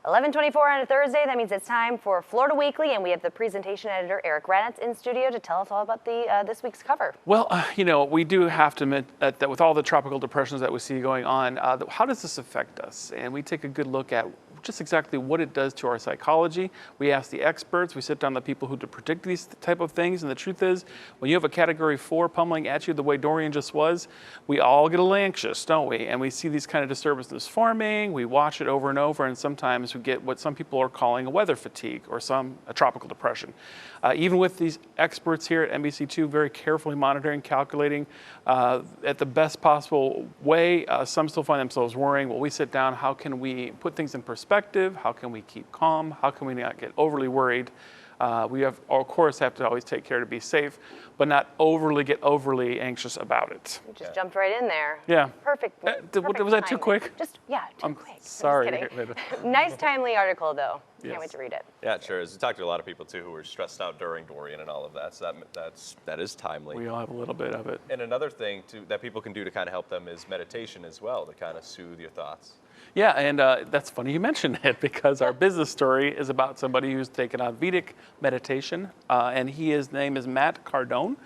11:24 on a Thursday. That means it's time for Florida Weekly, and we have the presentation editor Eric Radnitz in studio to tell us all about the this week's cover. Well, we do have to admit that with all the tropical depressions that we see going on, how does this affect us? And we take a good look at just exactly what it does to our psychology. We ask the experts, we sit down with people who predict these type of things, and the truth is, when you have a Category 4 pummeling at you the way Dorian just was, we all get a little anxious, don't we? And we see these kind of disturbances forming, we watch it over and over, and sometimes we get what some people are calling a weather fatigue or a tropical depression. Even with these experts here at NBC2 very carefully monitoring, calculating at the best possible way, some still find themselves worrying. Well, we sit down, how can we put things in perspective? How can we keep calm? How can we not get overly worried? We of course, have to always take care to be safe, but not get overly anxious about it. You just jumped right in there. Yeah. Perfect. Was that too quick? Too quick. Sorry. Nice, timely article, though. Yes. Can't wait to read it. Yeah, it sure is. We talked to a lot of people, too, who were stressed out during Dorian and all of that, so that is timely. We all have a little bit of it. And another thing, that people can do to kind of help them is meditation as well, to kind of soothe your thoughts. Yeah, and that's funny you mentioned it, because our business story is about somebody who's taken on Vedic meditation, and his name is Matt Cardone.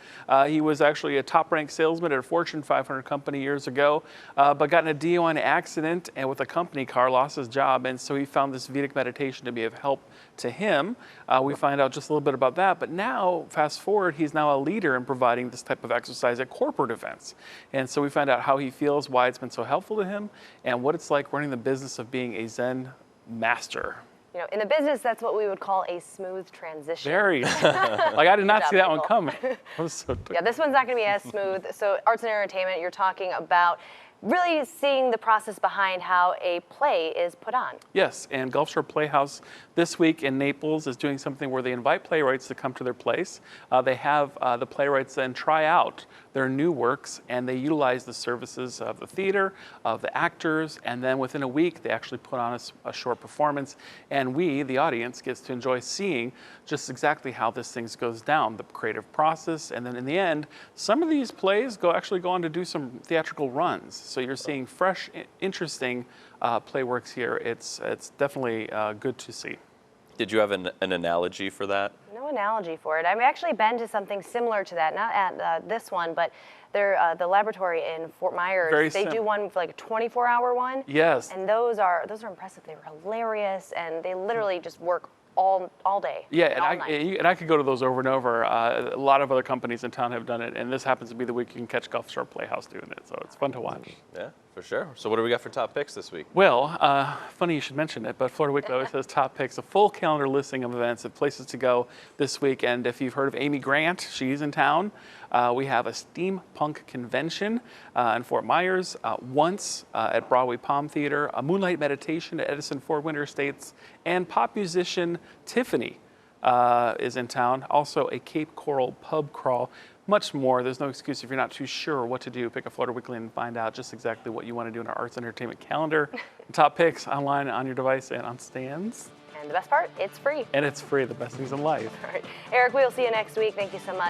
He was actually a top-ranked salesman at a Fortune 500 company years ago, but got in a DUI accident and with a company car, lost his job, and so he found this Vedic meditation to be of help to him. We find out just a little bit about that, but now, fast forward, he's now a leader in providing this type of exercise at corporate events. And so we find out how he feels, why it's been so helpful to him, and what it's like running the business of being a Zen master. You know, in the business, that's what we would call a smooth transition. Very. I did not see that one coming. Yeah, this one's not going to be as smooth. So arts and entertainment, you're talking about really seeing the process behind how a play is put on. Yes, and Gulf Shore Playhouse this week in Naples is doing something where they invite playwrights to come to their place. They have the playwrights then try out their new works, and they utilize the services of the theater, of the actors, and then within a week they actually put on a short performance, and we, the audience, gets to enjoy seeing just exactly how this thing goes down, the creative process, and then in the end, some of these plays actually go on to do some theatrical runs. So you're seeing fresh, interesting play works here. It's definitely good to see. Did you have an analogy for that? No analogy for it. I've actually been to something similar to that, not at this one, but they're the laboratory in Fort Myers. They do one for like a 24-hour one. Yes. And those are impressive. They were hilarious, and they literally just work all day. Yeah, and I could go to those over and over. A lot of other companies in town have done it, and this happens to be the week you can catch Gulf Shore Playhouse doing it, so it's fun to watch. Yeah, for sure. So what do we got for top picks this week? Well, funny you should mention it, but Florida Weekly always has top picks, a full calendar listing of events and places to go this week. And if you've heard of Amy Grant, she's in town. We have a steampunk convention in Fort Myers, once at Broadway Palm Theater, a moonlight meditation at Edison Fort Winter Estates, and pop musician Tiffany is in town. Also a Cape Coral pub crawl. Much more. There's no excuse if you're not too sure what to do. Pick a Florida Weekly and find out just exactly what you want to do in our arts and entertainment calendar. Top picks online on your device and on stands. the best part, it's free. And it's free, the best things in life. All right. Eric, we'll see you next week. Thank you so much.